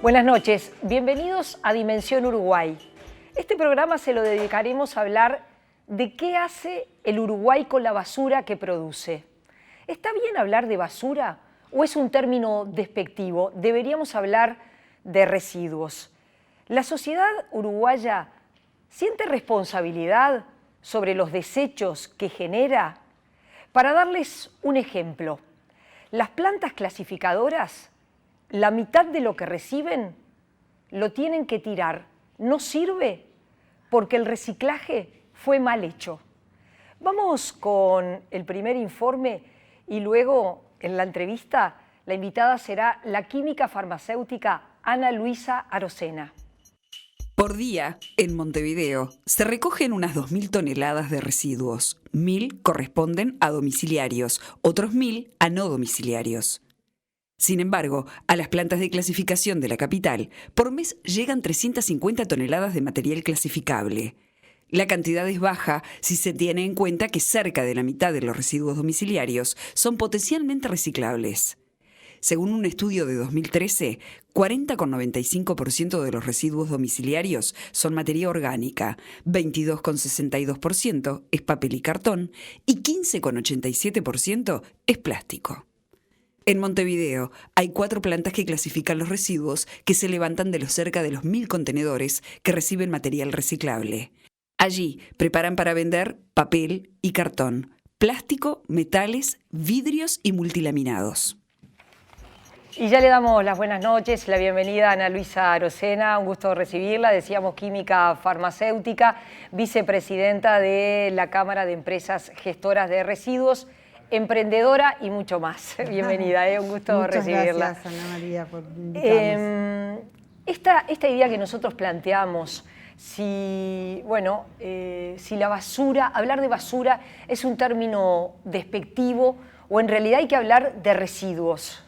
Buenas noches, bienvenidos a Dimensión Uruguay. Este programa se lo dedicaremos a hablar de qué hace el Uruguay con la basura que produce. ¿Está bien hablar de basura o es un término despectivo? Deberíamos hablar de residuos. ¿La sociedad uruguaya siente responsabilidad sobre los desechos que genera? Para darles un ejemplo, las plantas clasificadoras, la mitad de lo que reciben lo tienen que tirar. No sirve porque el reciclaje fue mal hecho. Vamos con el primer informe y luego en la entrevista la invitada será la química farmacéutica Ana Luisa Arocena. Por día, en Montevideo, se recogen unas 2.000 toneladas de residuos. 1.000 corresponden a domiciliarios, otros 1.000 a no domiciliarios. Sin embargo, a las plantas de clasificación de la capital, por mes llegan 350 toneladas de material clasificable. La cantidad es baja si se tiene en cuenta que cerca de la mitad de los residuos domiciliarios son potencialmente reciclables. Según un estudio de 2013, 40,95% de los residuos domiciliarios son materia orgánica, 22,62% es papel y cartón y 15,87% es plástico. En Montevideo hay 4 plantas que clasifican los residuos que se levantan de los cerca de los 1.000 contenedores que reciben material reciclable. Allí preparan para vender papel y cartón, plástico, metales, vidrios y multilaminados. Y ya le damos las buenas noches, la bienvenida a Ana Luisa Arocena, un gusto recibirla, decíamos química farmacéutica, vicepresidenta de la Cámara de Empresas Gestoras de Residuos, emprendedora y mucho más. Bienvenida, un gusto recibirla. Muchas gracias, Ana María, por invitarnos. Esta idea que nosotros planteamos, si la basura, hablar de basura es un término despectivo o en realidad hay que hablar de residuos.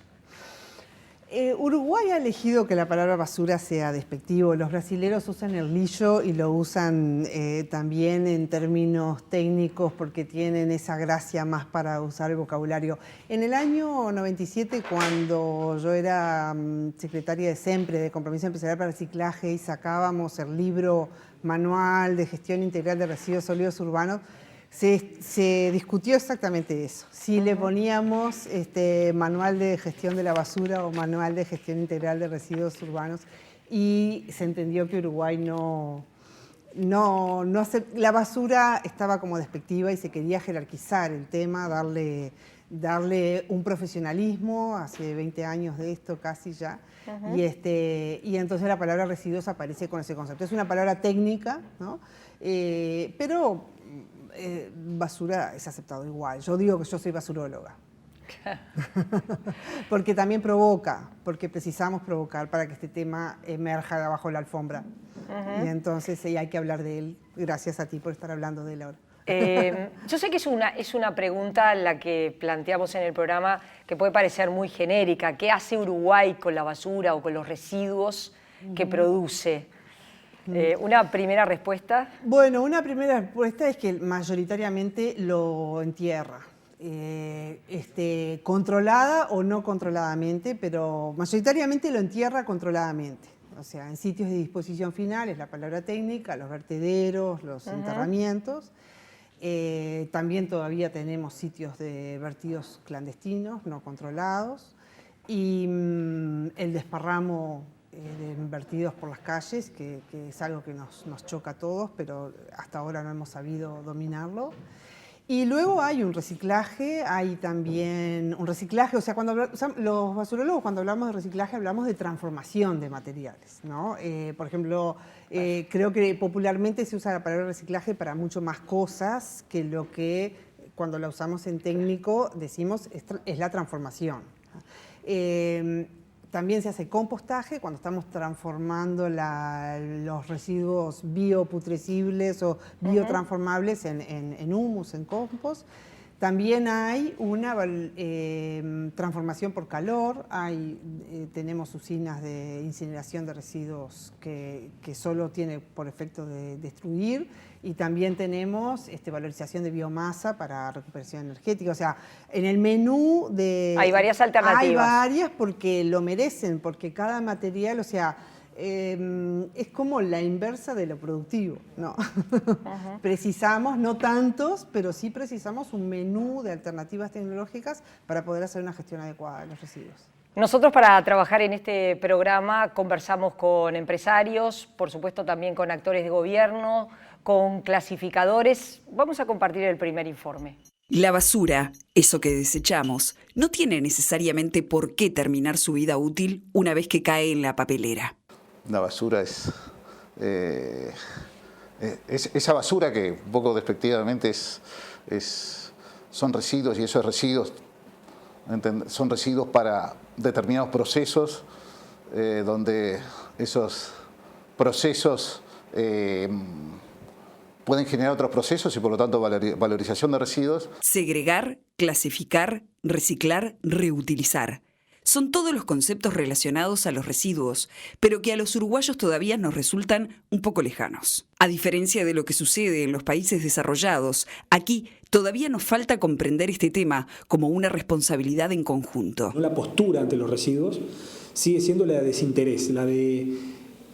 Uruguay ha elegido que la palabra basura sea despectivo. Los brasileros usan el lillo y lo usan también en términos técnicos porque tienen esa gracia más para usar el vocabulario. En el año 97, cuando yo era secretaria de SEMPRE, de Compromiso Empresarial para Reciclaje, y sacábamos el libro Manual de Gestión Integral de Residuos Sólidos Urbanos, se discutió exactamente eso. Si le poníamos manual de gestión de la basura o manual de gestión integral de residuos urbanos, y se entendió que Uruguay la basura estaba como despectiva y se quería jerarquizar el tema, darle un profesionalismo, hace 20 años de esto casi ya, y entonces la palabra residuos aparece con ese concepto. Es una palabra técnica, ¿no? Pero basura es aceptado igual. Yo digo que yo soy basuróloga. Porque también provoca, porque precisamos provocar para que este tema emerja de abajo de la alfombra. Y entonces hay que hablar de él. Gracias a ti por estar hablando de él ahora. Yo sé que es una pregunta la que planteamos en el programa que puede parecer muy genérica. ¿Qué hace Uruguay con la basura o con los residuos que produce? ¿Una primera respuesta? Bueno, una primera respuesta es que mayoritariamente lo entierra. Controlada o no controladamente, pero mayoritariamente lo entierra controladamente. O sea, en sitios de disposición final, es la palabra técnica, los vertederos, los enterramientos. También todavía tenemos sitios de vertidos clandestinos, no controlados. Y el desparramo de vertidos por las calles, que es algo que nos choca a todos, pero hasta ahora no hemos sabido dominarlo. Y luego hay un reciclaje, hay también un reciclaje, o sea, los basurólogos cuando hablamos de reciclaje hablamos de transformación de materiales, ¿no? Por ejemplo, creo que popularmente se usa la palabra reciclaje para mucho más cosas que lo que cuando la usamos en técnico decimos es la transformación. También se hace compostaje cuando estamos transformando los residuos bioputrescibles o biotransformables en humus, en compost. También hay una transformación por calor, tenemos usinas de incineración de residuos que solo tiene por efecto de destruir, y también tenemos valorización de biomasa para recuperación energética. O sea, en el menú hay varias alternativas. Hay varias porque lo merecen, porque cada material, o sea, es como la inversa de lo productivo, ¿no? Precisamos, no tantos, pero sí precisamos un menú de alternativas tecnológicas para poder hacer una gestión adecuada de los residuos. Nosotros, para trabajar en este programa, conversamos con empresarios, por supuesto también con actores de gobierno, con clasificadores. Vamos a compartir el primer informe. La basura, eso que desechamos, no tiene necesariamente por qué terminar su vida útil una vez que cae en la papelera. La basura es esa basura que un poco despectivamente son residuos, y esos residuos son residuos para determinados procesos, donde esos procesos pueden generar otros procesos y por lo tanto valorización de residuos. Segregar, clasificar, reciclar, reutilizar. Son todos los conceptos relacionados a los residuos, pero que a los uruguayos todavía nos resultan un poco lejanos. A diferencia de lo que sucede en los países desarrollados, aquí todavía nos falta comprender este tema como una responsabilidad en conjunto. La postura ante los residuos sigue siendo la de desinterés, la de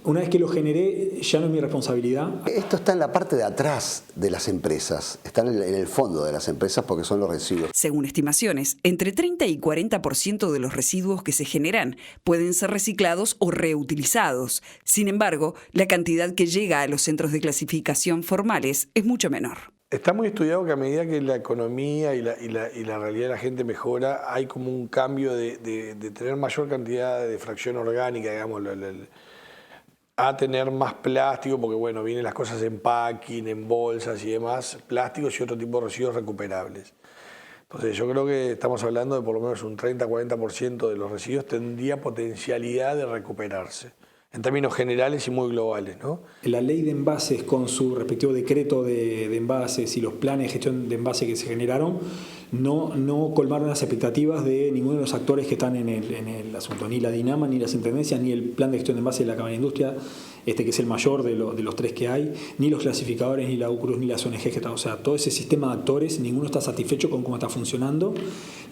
una vez que lo generé ya no es mi responsabilidad. Esto está en la parte de atrás de las empresas, está en el fondo de las empresas porque son los residuos. Según estimaciones, entre 30 y 40% de los residuos que se generan pueden ser reciclados o reutilizados. Sin embargo, la cantidad que llega a los centros de clasificación formales es mucho menor. Está muy estudiado que a medida que la economía y la realidad de la gente mejora, hay como un cambio de tener mayor cantidad de fracción orgánica, digamos, a tener más plástico, porque bueno, vienen las cosas en packing, en bolsas y demás, plásticos y otro tipo de residuos recuperables. Entonces yo creo que estamos hablando de por lo menos un 30-40% de los residuos tendría potencialidad de recuperarse, en términos generales y muy globales, ¿no? La ley de envases con su respectivo decreto de envases y los planes de gestión de envases que se generaron no colmaron las expectativas de ninguno de los actores que están en el asunto, ni la Dinama, ni las intendencias, ni el plan de gestión de envases de la Cámara de Industria, que es el mayor de los tres que hay, ni los clasificadores, ni la UCRUS, ni las ONG que están. O sea, todo ese sistema de actores, ninguno está satisfecho con cómo está funcionando.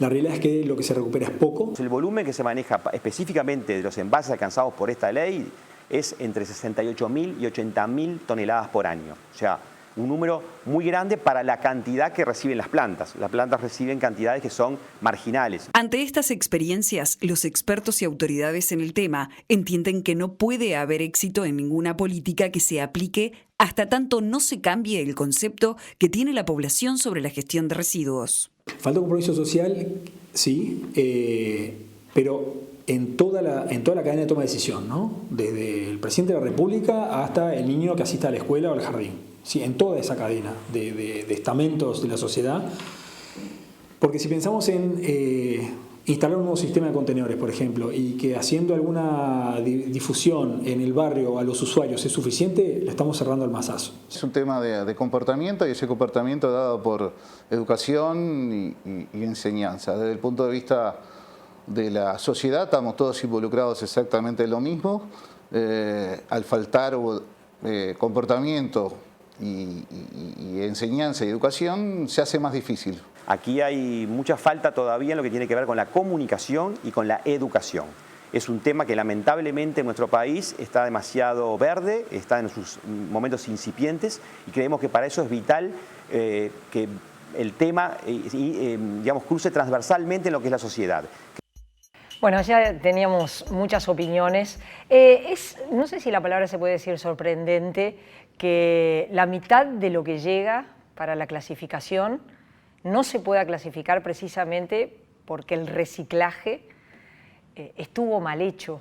La realidad es que lo que se recupera es poco. El volumen que se maneja específicamente de los envases alcanzados por esta ley es entre 68.000 y 80.000 toneladas por año. O sea, un número muy grande para la cantidad que reciben las plantas. Las plantas reciben cantidades que son marginales. Ante estas experiencias, los expertos y autoridades en el tema entienden que no puede haber éxito en ninguna política que se aplique hasta tanto no se cambie el concepto que tiene la población sobre la gestión de residuos. Falta compromiso social, sí, pero en toda la cadena de toma de decisión, ¿no? Desde el presidente de la República hasta el niño que asista a la escuela o al jardín. Sí, en toda esa cadena de estamentos de la sociedad. Porque si pensamos en instalar un nuevo sistema de contenedores, por ejemplo, y que haciendo alguna difusión en el barrio a los usuarios es suficiente, le estamos cerrando el mazazo. Es un tema de comportamiento, y ese comportamiento dado por educación y enseñanza. Desde el punto de vista de la sociedad estamos todos involucrados exactamente en lo mismo. Al faltar comportamiento y enseñanza y educación se hace más difícil. Aquí hay mucha falta todavía en lo que tiene que ver con la comunicación y con la educación. Es un tema que lamentablemente en nuestro país está demasiado verde, está en sus momentos incipientes, y creemos que para eso es vital que el tema digamos, cruce transversalmente en lo que es la sociedad. Bueno, ya teníamos muchas opiniones. No sé si la palabra se puede decir sorprendente, que la mitad de lo que llega para la clasificación no se pueda clasificar precisamente porque el reciclaje estuvo mal hecho.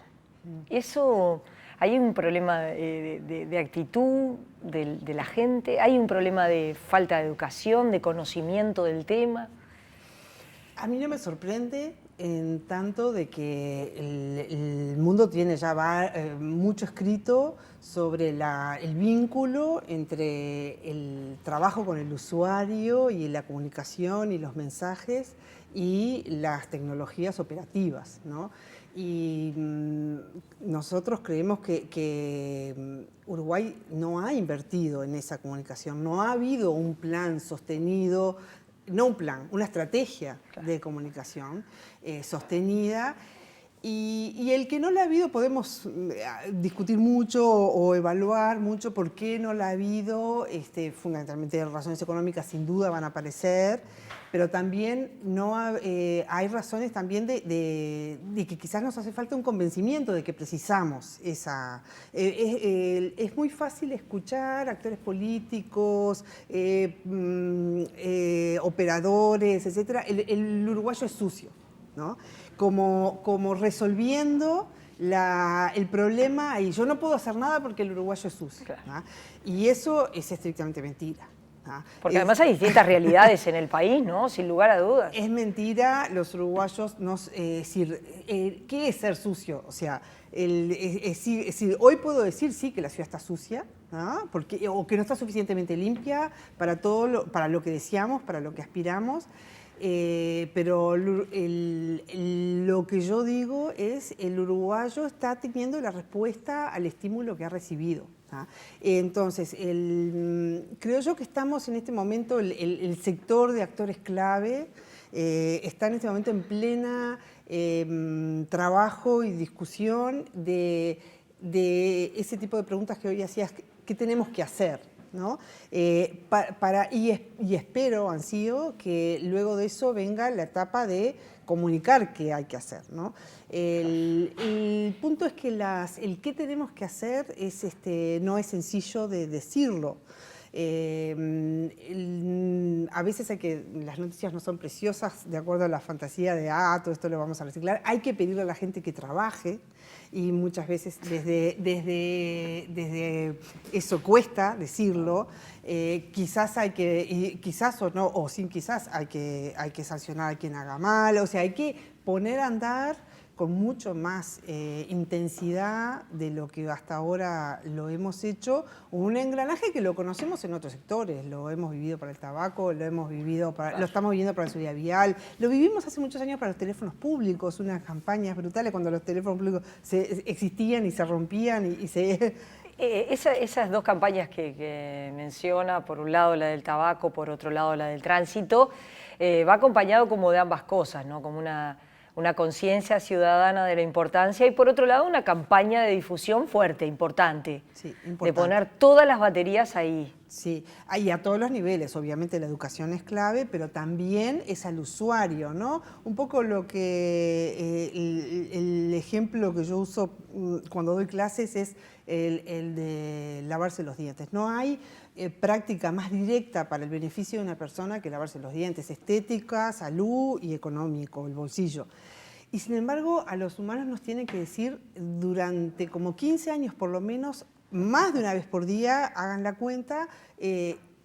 Eso, hay un problema de actitud de la gente, hay un problema de falta de educación, de conocimiento del tema. A mí no me sorprende en tanto de que el mundo tiene ya mucho escrito sobre el vínculo entre el trabajo con el usuario y la comunicación y los mensajes y las tecnologías operativas, ¿no? Y nosotros creemos que Uruguay no ha invertido en esa comunicación, no ha habido un plan sostenido, no un plan, una estrategia de comunicación sostenida. Y el que no la ha habido, podemos discutir mucho o evaluar mucho por qué no la ha habido, fundamentalmente razones económicas sin duda van a aparecer, pero también hay razones también de que quizás nos hace falta un convencimiento de que precisamos esa... es muy fácil escuchar actores políticos, operadores, etcétera. El uruguayo es sucio, ¿no? Como resolviendo el problema y yo no puedo hacer nada porque el uruguayo es sucio. Claro. ¿No? Y eso es estrictamente mentira. ¿No? Porque además hay distintas realidades en el país, ¿no? Sin lugar a dudas. Es mentira, los uruguayos, ¿qué es ser sucio? O sea, hoy puedo decir sí que la ciudad está sucia, ¿no? O que no está suficientemente limpia para lo que deseamos, para lo que aspiramos. Pero lo que yo digo es el uruguayo está teniendo la respuesta al estímulo que ha recibido. ¿Ah? Entonces, creo yo que estamos en este momento, el sector de actores clave está en este momento en plena trabajo y discusión de ese tipo de preguntas que hoy hacías, ¿qué tenemos que hacer? ¿No? Y espero, ansío, que luego de eso venga la etapa de comunicar qué hay que hacer, ¿no? El punto es que el qué tenemos que hacer no es sencillo de decirlo. A veces las noticias no son preciosas de acuerdo a la fantasía de todo esto lo vamos a reciclar. Hay que pedirle a la gente que trabaje y muchas veces desde eso cuesta decirlo. Quizás quizás o no, o sin quizás hay que sancionar a quien haga mal. O sea, hay que poner a andar con mucho más intensidad de lo que hasta ahora lo hemos hecho, un engranaje que lo conocemos en otros sectores, lo hemos vivido para el tabaco, lo estamos viviendo para la seguridad vial, lo vivimos hace muchos años para los teléfonos públicos, unas campañas brutales cuando los teléfonos públicos existían y se rompían y se... Esas dos campañas que menciona, por un lado la del tabaco, por otro lado la del tránsito, va acompañado como de ambas cosas, ¿no? Como una conciencia ciudadana de la importancia y por otro lado una campaña de difusión fuerte, importante, sí, importante. De poner todas las baterías ahí. Sí, y a todos los niveles, obviamente la educación es clave, pero también es al usuario, ¿no? Un poco el ejemplo que yo uso cuando doy clases es el de lavarse los dientes. No hay práctica más directa para el beneficio de una persona que lavarse los dientes, estética, salud y económico, el bolsillo. Y sin embargo, a los humanos nos tienen que decir durante como 15 años por lo menos, más de una vez por día, hagan la cuenta,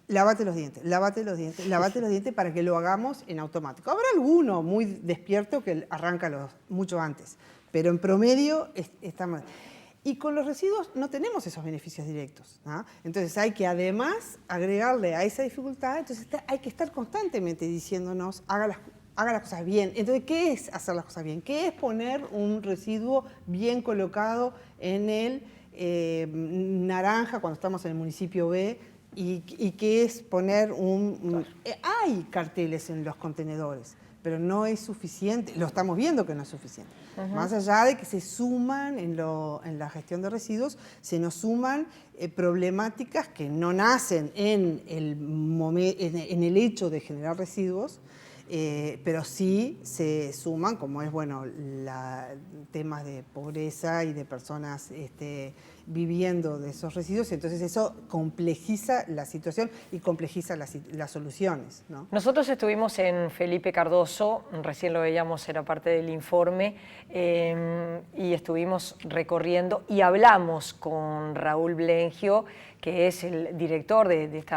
lávate los dientes, lávate los dientes, lávate los dientes para que lo hagamos en automático. Habrá alguno muy despierto que arranca mucho antes, pero en promedio estamos... Y con los residuos no tenemos esos beneficios directos, ¿no? Entonces hay que además agregarle a esa dificultad, entonces hay que estar constantemente diciéndonos, haga las cosas bien. Entonces, ¿qué es hacer las cosas bien? ¿Qué es poner un residuo bien colocado en el naranja cuando estamos en el municipio B? ¿Y qué es poner hay carteles en los contenedores, pero no es suficiente, lo estamos viendo que no es suficiente. Más allá de que se suman en la gestión de residuos, se nos suman problemáticas que no nacen en el hecho de generar residuos, pero sí se suman, como es temas de pobreza y de personas viviendo de esos residuos, entonces eso complejiza la situación y complejiza las soluciones, ¿no? Nosotros estuvimos en Felipe Cardoso, recién lo veíamos, era parte del informe, y estuvimos recorriendo y hablamos con Raúl Blengio, que es el director de este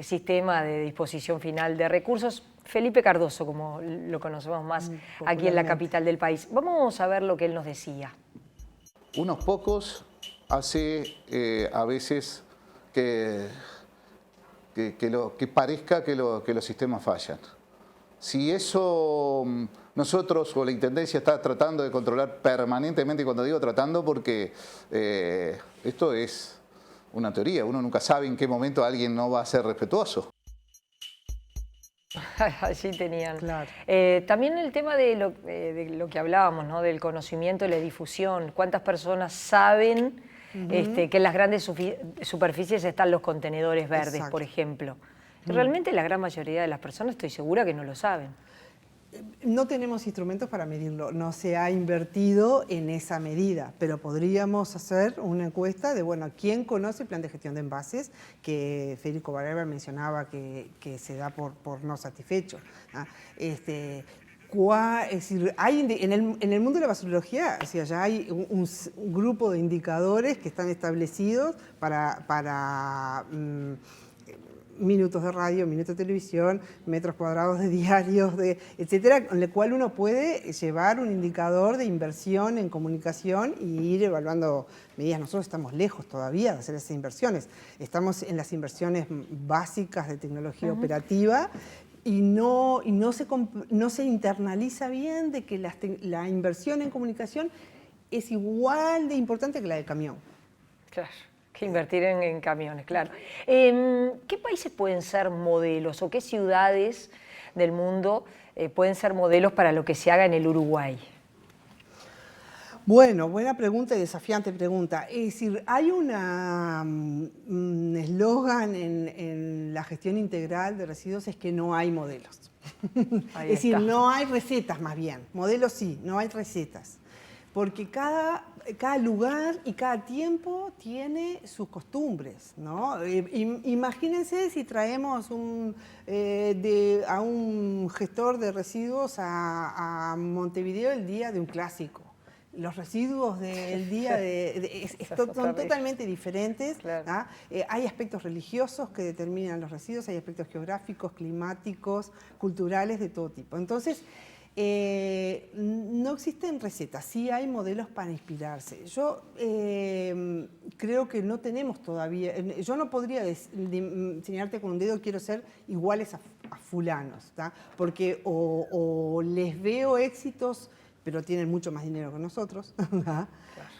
sistema de disposición final de recursos. Felipe Cardoso, como lo conocemos más aquí en la capital del país. Vamos a ver lo que él nos decía. Unos pocos hace a veces que parezca que los sistemas fallan. Si eso nosotros o la Intendencia está tratando de controlar permanentemente, y cuando digo tratando porque esto es una teoría, uno nunca sabe en qué momento alguien no va a ser respetuoso. Allí tenían. Claro. También el tema de lo que hablábamos, ¿no? Del conocimiento y la difusión. ¿Cuántas personas saben que en las grandes superficies están los contenedores verdes, Exacto. por ejemplo? Realmente la gran mayoría de las personas estoy segura que no lo saben. No tenemos instrumentos para medirlo, no se ha invertido en esa medida, pero podríamos hacer una encuesta de, bueno, ¿quién conoce el plan de gestión de envases? Que Federico Barrera mencionaba que se da por no satisfecho. Es decir, en el mundo de la basurología, o sea, ya hay un grupo de indicadores que están establecidos para minutos de radio, minutos de televisión, metros cuadrados de diarios, etcétera, con el cual uno puede llevar un indicador de inversión en comunicación y ir evaluando medidas. Nosotros estamos lejos todavía de hacer esas inversiones. Estamos en las inversiones básicas de tecnología operativa y no se internaliza bien de que la inversión en comunicación es igual de importante que la del camión. Claro. Que invertir en camiones, claro. ¿Qué países pueden ser modelos o qué ciudades del mundo pueden ser modelos para lo que se haga en el Uruguay? Bueno, buena pregunta y desafiante pregunta. Es decir, hay un eslogan en la gestión integral de residuos, es que no hay modelos. Es decir, no hay recetas más bien. Modelos sí, no hay recetas. Porque cada lugar y cada tiempo tiene sus costumbres, ¿no? Imagínense si traemos a un gestor de residuos a Montevideo el día de un clásico. Los residuos del día son totalmente diferentes. Claro. Hay aspectos religiosos que determinan los residuos, hay aspectos geográficos, climáticos, culturales, de todo tipo. Entonces, no existen recetas, sí hay modelos para inspirarse. Yo creo que no tenemos todavía, yo no podría enseñarte con un dedo quiero ser iguales a fulanos, ¿tá? Porque o les veo éxitos, pero tienen mucho más dinero que nosotros. Claro.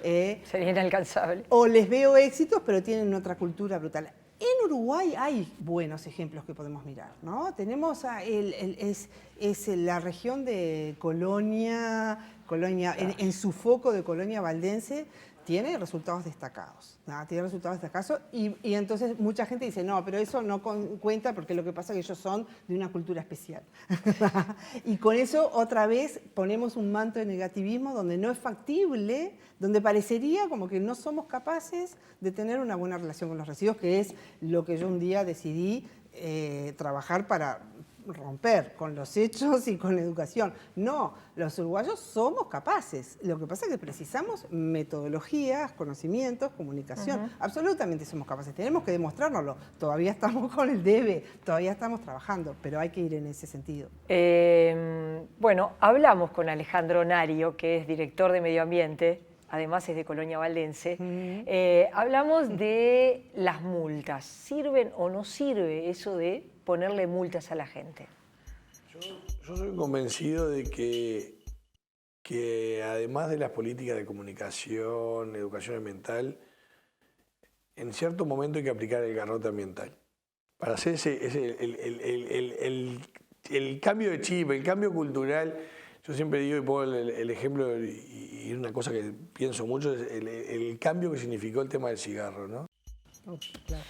Sería inalcanzable. O les veo éxitos, pero tienen otra cultura brutal. En Uruguay hay buenos ejemplos que podemos mirar, ¿no? Tenemos la región de Colonia en su foco de Colonia Valdense, tiene resultados destacados, ¿no? Tiene resultados destacados y entonces mucha gente dice, no, pero eso no cuenta porque lo que pasa es que ellos son de una cultura especial. Y con eso otra vez ponemos un manto de negativismo donde no es factible, donde parecería como que no somos capaces de tener una buena relación con los residuos, que es lo que yo un día decidí trabajar para romper con los hechos y con la educación. No, los uruguayos somos capaces. Lo que pasa es que precisamos metodologías, conocimientos, comunicación. Absolutamente somos capaces. Tenemos que demostrárnoslo. Todavía estamos con el debe, todavía estamos trabajando, pero hay que ir en ese sentido. Bueno, hablamos con Alejandro Nario, que es director de Medio Ambiente, además es de Colonia Valdense. Hablamos de las multas. ¿Sirven o no sirve eso de ponerle multas a la gente? Yo soy convencido de que además de las políticas de comunicación, educación ambiental, en cierto momento hay que aplicar el garrote ambiental. Para hacer el cambio de chip, el cambio cultural. Yo siempre digo y pongo el ejemplo, y una cosa que pienso mucho, es el cambio que significó el tema del cigarro, ¿no? Claro.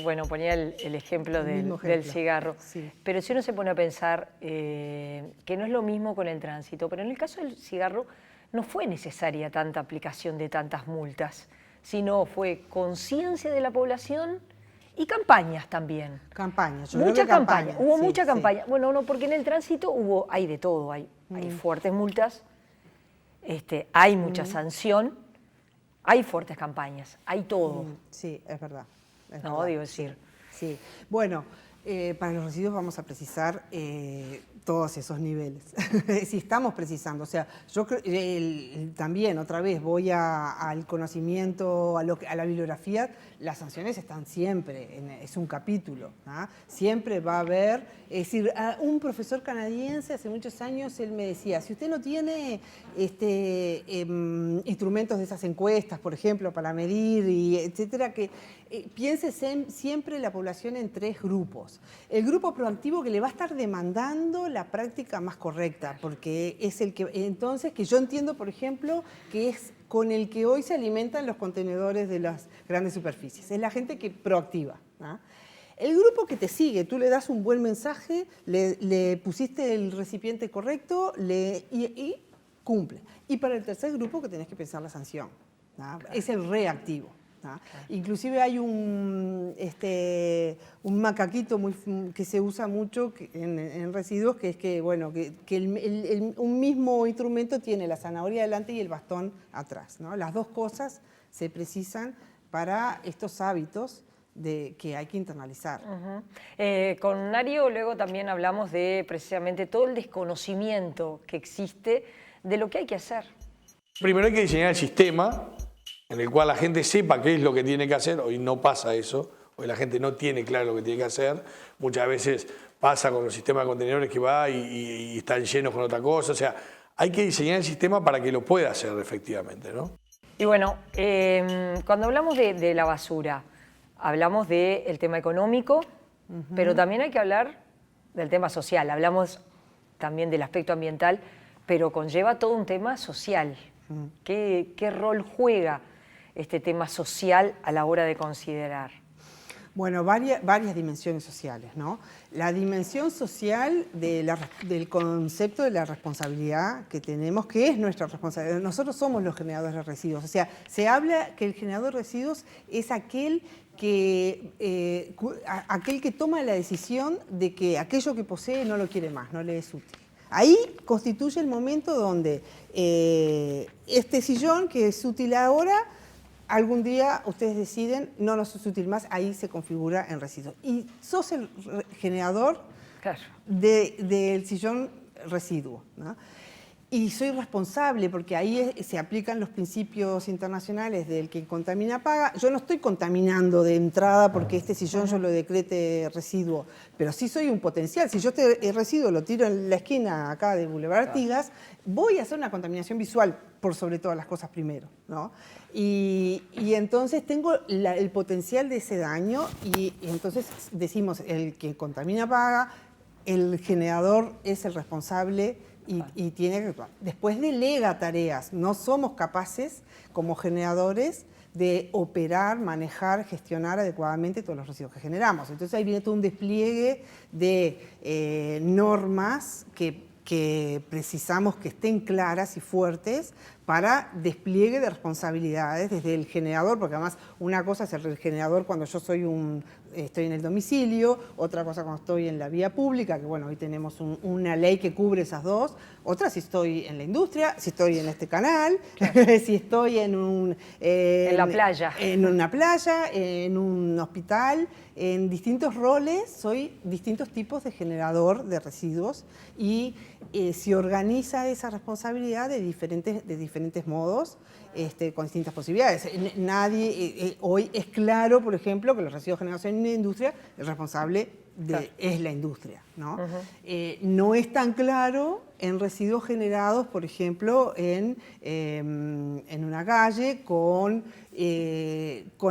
Bueno, ponía el ejemplo del cigarro, sí. Pero si uno se pone a pensar que no es lo mismo con el tránsito, pero en el caso del cigarro no fue necesaria tanta aplicación de tantas multas, sino fue conciencia de la población y campañas también. Campañas, mucha campaña, hubo mucha sí. campaña. Bueno, no, porque en el tránsito hay de todo, hay fuertes multas, hay mucha sanción, hay fuertes campañas, hay todo. Sí, es verdad. No, digo decir. Sí. Bueno, Para los residuos vamos a precisar todos esos niveles. Si estamos precisando, o sea, yo también otra vez voy al conocimiento, a la bibliografía, las sanciones están siempre, es un capítulo, ¿no? Siempre va a haber, es decir, un profesor canadiense hace muchos años, él me decía, si usted no tiene instrumentos de esas encuestas, por ejemplo, para medir, y etcétera, que piense siempre la población en 3 grupos. El grupo proactivo que le va a estar demandando la práctica más correcta, porque es el que, entonces, que yo entiendo, por ejemplo, que es con el que hoy se alimentan los contenedores de las grandes superficies. Es la gente que proactiva, ¿no? El grupo que te sigue, tú le das un buen mensaje, le pusiste el recipiente correcto y cumple. Y para el tercer grupo que tenés que pensar la sanción, ¿no? Es el reactivo, ¿no? Inclusive hay un macaquito que se usa mucho en residuos, que es que, bueno, un mismo instrumento tiene la zanahoria adelante y el bastón atrás, ¿no? Las dos cosas se precisan para estos hábitos que hay que internalizar. Con Nario luego también hablamos de precisamente todo el desconocimiento que existe de lo que hay que hacer. Primero hay que diseñar el sistema en el cual la gente sepa qué es lo que tiene que hacer. Hoy no pasa eso, hoy la gente no tiene claro lo que tiene que hacer. Muchas veces pasa con los sistemas de contenedores que va y están llenos con otra cosa. O sea, hay que diseñar el sistema para que lo pueda hacer efectivamente, ¿no? Y bueno, cuando hablamos de la basura, hablamos del tema económico, pero también hay que hablar del tema social. Hablamos también del aspecto ambiental, pero conlleva todo un tema social. ¿Qué rol juega este tema social a la hora de considerar? Bueno, varias dimensiones sociales, ¿no? La dimensión social del concepto de la responsabilidad que tenemos, que es nuestra responsabilidad. Nosotros somos los generadores de residuos. O sea, se habla que el generador de residuos es aquel que toma la decisión de que aquello que posee no lo quiere más, no le es útil. Ahí constituye el momento donde este sillón, que es útil ahora, algún día ustedes deciden, no nos es útil más, ahí se configura en residuos. Y sos el generador del sillón residuo, ¿no? Y soy responsable porque ahí se aplican los principios internacionales del que contamina paga. Yo no estoy contaminando de entrada porque este sillón yo lo decrete residuo, pero sí soy un potencial. Si yo este residuo lo tiro en la esquina acá de Boulevard Artigas, voy a hacer una contaminación visual por sobre todas las cosas primero, ¿no? Y entonces tengo el potencial de ese daño y entonces decimos el que contamina paga, el generador es el responsable y tiene que actuar. Después delega tareas. No somos capaces, como generadores, de operar, manejar, gestionar adecuadamente todos los residuos que generamos. Entonces ahí viene todo un despliegue de normas que precisamos que estén claras y fuertes para despliegue de responsabilidades desde el generador, porque además una cosa es el generador cuando yo estoy en el domicilio, otra cosa cuando estoy en la vía pública, que bueno, hoy tenemos una ley que cubre esas dos, otra si estoy en la industria, si estoy en este canal, si estoy en la playa. En una playa, en un hospital, en distintos roles, soy distintos tipos de generador de residuos y se organiza esa responsabilidad de diferentes modos, con distintas posibilidades. Nadie, hoy es claro, por ejemplo, que los residuos generados en una industria, el responsable es la industria, ¿no? No es tan claro en residuos generados, por ejemplo, en una calle con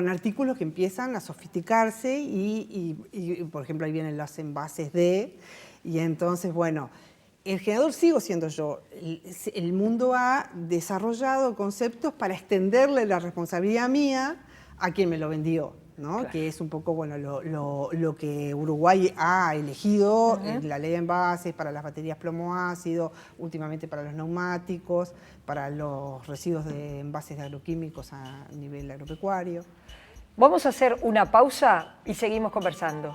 artículos que empiezan a sofisticarse y, por ejemplo, ahí vienen los envases y entonces, bueno, el generador sigo siendo yo. El mundo ha desarrollado conceptos para extenderle la responsabilidad mía a quien me lo vendió, ¿no? Claro. Que es un poco bueno, lo que Uruguay ha elegido, la ley de envases para las baterías plomo-ácido, últimamente para los neumáticos, para los residuos de envases de agroquímicos a nivel agropecuario. Vamos a hacer una pausa y seguimos conversando.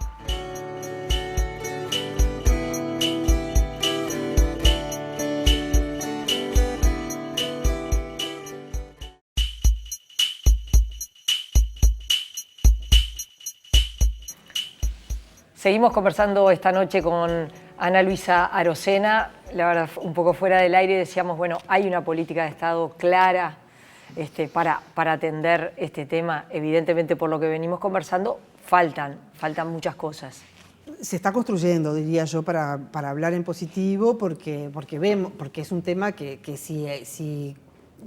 Seguimos conversando esta noche con Ana Luisa Arocena. La verdad, un poco fuera del aire decíamos, bueno, hay una política de Estado clara para atender este tema. Evidentemente, por lo que venimos conversando, faltan muchas cosas. Se está construyendo, diría yo, para hablar en positivo, porque es un tema que si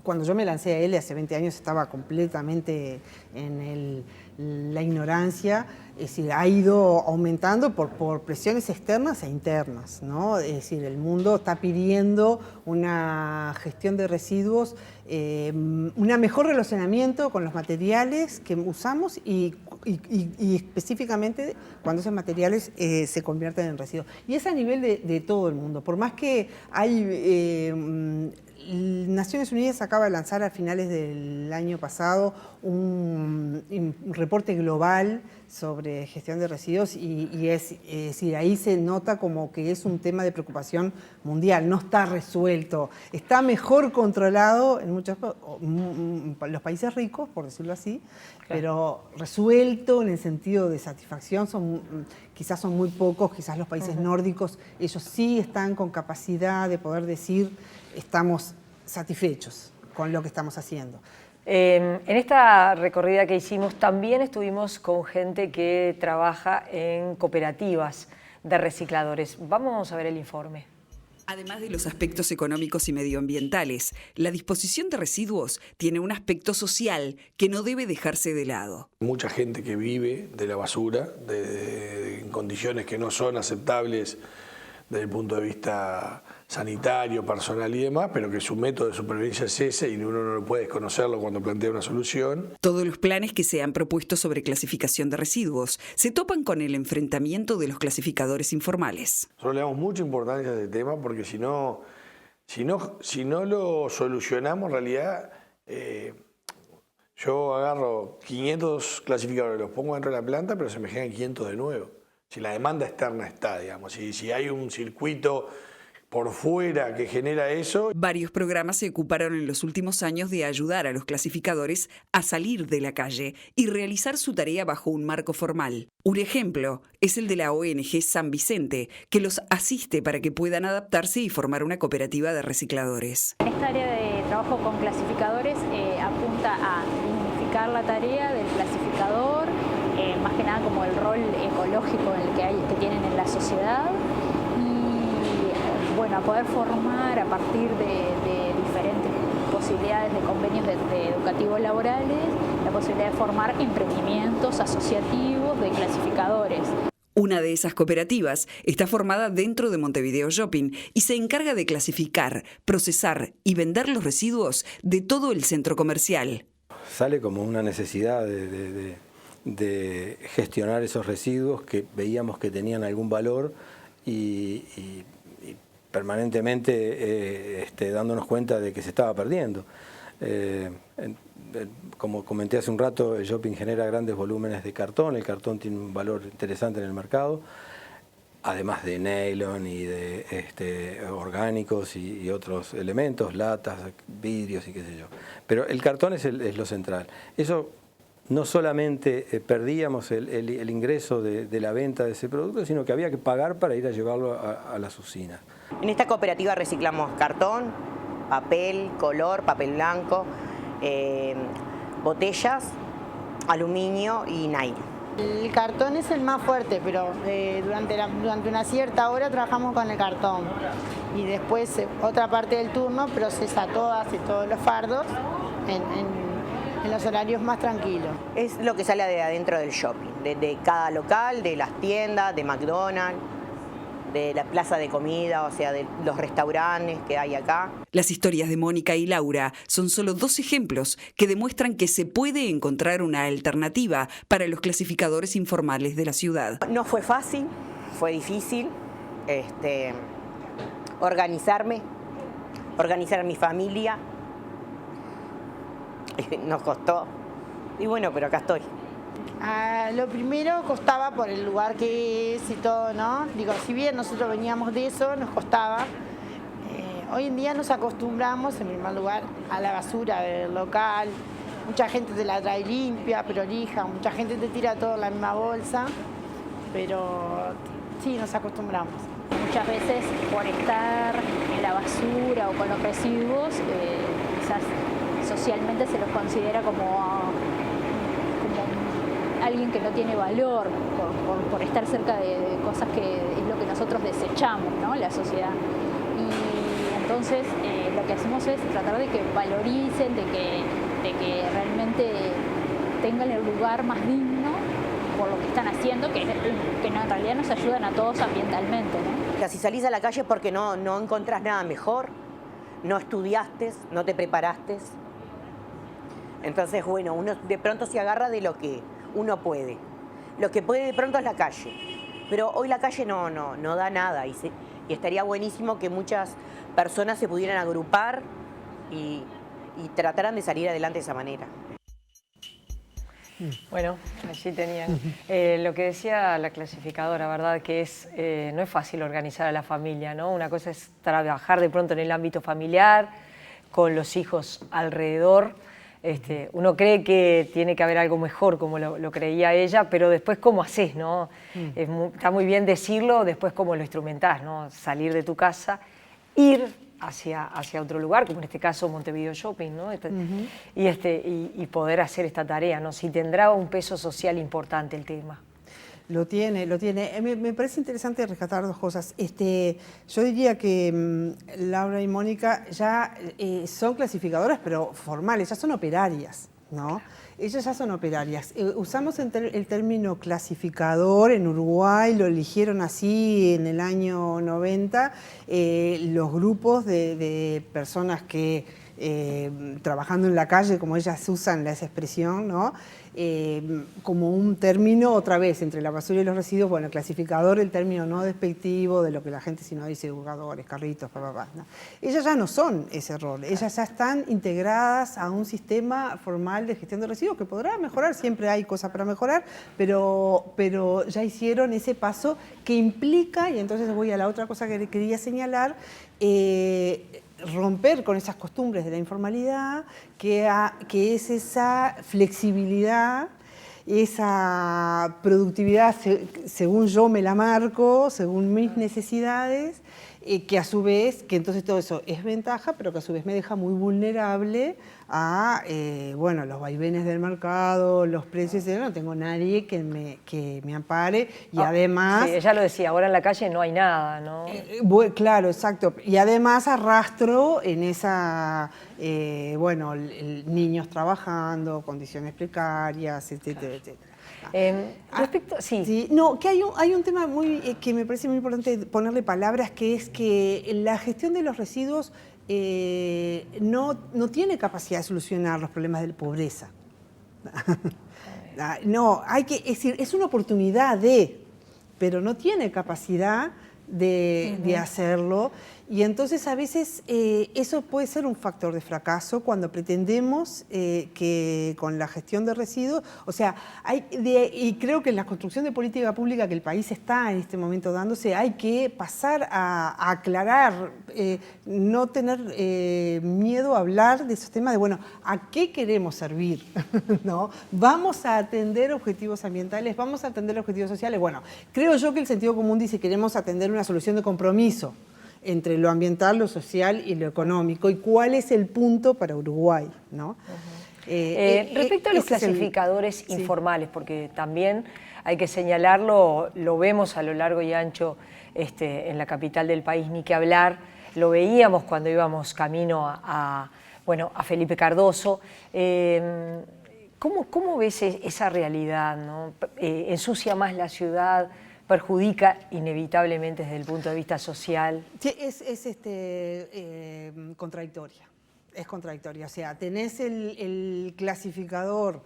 cuando yo me lancé a él hace 20 años estaba completamente en la ignorancia, es decir, ha ido aumentando por presiones externas e internas, ¿no? Es decir, el mundo está pidiendo una gestión de residuos, un mejor relacionamiento con los materiales que usamos y específicamente cuando esos materiales se convierten en residuos. Y es a nivel de todo el mundo, por más que hay... Naciones Unidas acaba de lanzar a finales del año pasado un reporte global sobre gestión de residuos y es decir, ahí se nota como que es un tema de preocupación mundial, no está resuelto, está mejor controlado en muchos los países ricos, por decirlo así, claro, pero resuelto en el sentido de satisfacción quizás son muy pocos, quizás los países nórdicos, ellos sí están con capacidad de poder decir estamos satisfechos con lo que estamos haciendo. En esta recorrida que hicimos también estuvimos con gente que trabaja en cooperativas de recicladores. Vamos a ver el informe. Además de los aspectos económicos y medioambientales, la disposición de residuos tiene un aspecto social que no debe dejarse de lado. Mucha gente que vive de la basura, en condiciones que no son aceptables desde el punto de vista sanitario, personal y demás, pero que su método de supervivencia es ese y uno no puede desconocerlo cuando plantea una solución. Todos los planes que se han propuesto sobre clasificación de residuos se topan con el enfrentamiento de los clasificadores informales. Nosotros le damos mucha importancia a este tema porque si no lo solucionamos, en realidad yo agarro 500 clasificadores, los pongo dentro de la planta, pero se me generan 500 de nuevo. Si la demanda externa está, digamos, si hay un circuito por fuera que genera eso. Varios programas se ocuparon en los últimos años de ayudar a los clasificadores a salir de la calle y realizar su tarea bajo un marco formal. Un ejemplo es el de la ONG San Vicente, que los asiste para que puedan adaptarse y formar una cooperativa de recicladores. Esta área de trabajo con clasificadores apunta a dignificar la tarea del clasificador, más que nada como el rol ecológico que tienen en la sociedad y bueno, a poder formar a partir de diferentes posibilidades de convenios educativos laborales, la posibilidad de formar emprendimientos asociativos de clasificadores. Una de esas cooperativas está formada dentro de Montevideo Shopping y se encarga de clasificar, procesar y vender los residuos de todo el centro comercial. Sale como una necesidad de gestionar esos residuos que veíamos que tenían algún valor y permanentemente dándonos cuenta de que se estaba perdiendo. Como comenté hace un rato, el shopping genera grandes volúmenes de cartón, el cartón tiene un valor interesante en el mercado, además de nylon y de orgánicos y otros elementos, latas, vidrios y qué sé yo. Pero el cartón es lo central. Eso no solamente perdíamos el ingreso de la venta de ese producto, sino que había que pagar para ir a llevarlo a las usinas. En esta cooperativa reciclamos cartón, papel, color, papel blanco, botellas, aluminio y nylon. El cartón es el más fuerte, pero durante una cierta hora trabajamos con el cartón y después otra parte del turno procesa todos los fardos en los horarios más tranquilos. Es lo que sale de adentro del shopping, de cada local, de las tiendas, de McDonald's, de la plaza de comida, o sea, de los restaurantes que hay acá. Las historias de Mónica y Laura son solo dos ejemplos que demuestran que se puede encontrar una alternativa para los clasificadores informales de la ciudad. No fue fácil, fue difícil organizarme, organizar a mi familia. Nos costó. Y bueno, pero acá estoy. Lo primero costaba por el lugar que es y todo, ¿no? Digo, si bien nosotros veníamos de eso, nos costaba. Hoy en día nos acostumbramos, en primer lugar, a la basura del local. Mucha gente te la trae limpia, prolija, mucha gente te tira todo en la misma bolsa. pero sí, nos acostumbramos. Muchas veces por estar en la basura o con los residuos, quizás socialmente se los considera como alguien que no tiene valor por estar cerca de cosas que es lo que nosotros desechamos, ¿no? La sociedad. Y entonces lo que hacemos es tratar de que valoricen, de que realmente tengan el lugar más digno por lo que están haciendo, que en realidad nos ayudan a todos ambientalmente, ¿no? Si salís a la calle es porque no encontrás nada mejor, no estudiaste, no te preparaste. Entonces, bueno, uno de pronto se agarra de lo que uno puede. Lo que puede de pronto es la calle. Pero hoy la calle no da nada y estaría buenísimo que muchas personas se pudieran agrupar y trataran de salir adelante de esa manera. Bueno, allí tenían lo que decía la clasificadora, ¿verdad? Que no es fácil organizar a la familia, ¿no? Una cosa es trabajar de pronto en el ámbito familiar, con los hijos alrededor. Uno cree que tiene que haber algo mejor, como lo creía ella, pero después cómo haces, ¿no? Está muy bien decirlo, después cómo lo instrumentás, ¿no? Salir de tu casa, ir hacia otro lugar, como en este caso Montevideo Shopping, ¿no? Y poder hacer esta tarea, ¿no? Si tendrá un peso social importante el tema. Lo tiene. Me parece interesante rescatar dos cosas. Yo diría que Laura y Mónica ya son clasificadoras, pero formales, ya son operarias, ¿no? Ellas ya son operarias. Usamos el término clasificador en Uruguay, lo eligieron así en el año 90, los grupos de personas que trabajando en la calle, como ellas usan esa expresión, ¿no? Como un término, otra vez, entre la basura y los residuos, bueno, clasificador, el término no despectivo de lo que la gente si no dice educadores, carritos, ¿no? Ellas ya no son ese rol, ellas ya están integradas a un sistema formal de gestión de residuos que podrá mejorar, siempre hay cosas para mejorar, pero ya hicieron ese paso que implica, y entonces voy a la otra cosa que quería señalar, romper con esas costumbres de la informalidad, que es esa flexibilidad, esa productividad según yo me la marco, según mis necesidades, que a su vez, que entonces todo eso es ventaja, pero que a su vez me deja muy vulnerable a bueno, los vaivenes del mercado, los precios, no tengo nadie que me ampare y además... Sí, ella lo decía, ahora en la calle no hay nada, ¿no? Claro, exacto. Y además arrastro en esa, bueno, niños trabajando, condiciones precarias, etcétera, etcétera. Respecto, sí. No, que hay un tema que me parece muy importante ponerle palabras, que es que la gestión de los residuos no tiene capacidad de solucionar los problemas de pobreza. No, es decir, es una oportunidad pero no tiene capacidad de hacerlo. Y entonces a veces eso puede ser un factor de fracaso cuando pretendemos que con la gestión de residuos, o sea, y creo que en la construcción de política pública que el país está en este momento dándose, hay que pasar a aclarar, no tener miedo a hablar de esos temas de, bueno, ¿a qué queremos servir? ¿No? ¿Vamos a atender objetivos ambientales? ¿Vamos a atender objetivos sociales? Bueno, creo yo que el sentido común dice que queremos atender una solución de compromiso entre lo ambiental, lo social y lo económico, y cuál es el punto para Uruguay, ¿no? Respecto a los clasificadores informales, porque también hay que señalarlo, lo vemos a lo largo y ancho en la capital del país, ni que hablar, lo veíamos cuando íbamos camino a Felipe Cardoso. ¿Cómo ves esa realidad, ¿no? ¿Ensucia más la ciudad? ¿Perjudica inevitablemente desde el punto de vista social? Sí, es contradictoria. Es contradictoria. O sea, tenés el clasificador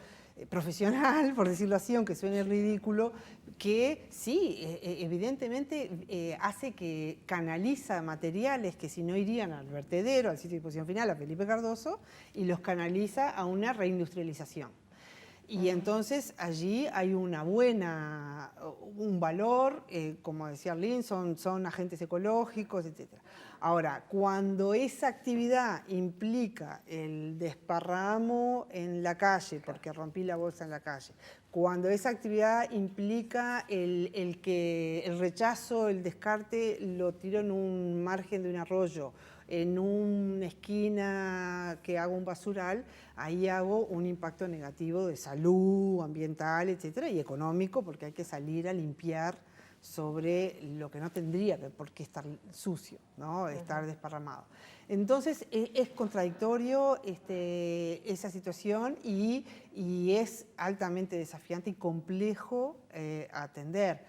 profesional, por decirlo así, aunque suene ridículo, que sí, evidentemente hace que canaliza materiales que si no irían al vertedero, al sitio de disposición final, a Felipe Cardoso, y los canaliza a una reindustrialización. Y entonces allí hay un valor, como decía Arlene, son agentes ecológicos, etc. Ahora, cuando esa actividad implica el desparramo en la calle, porque rompí la bolsa en la calle, Cuando esa actividad implica el rechazo, el descarte, lo tiro en un margen de un arroyo, en una esquina que hago un basural, ahí hago un impacto negativo de salud, ambiental, etcétera, y económico, porque hay que salir a limpiar sobre lo que no tendría por qué estar sucio, ¿no? Estar desparramado. Entonces es contradictorio esa situación y es altamente desafiante y complejo atender.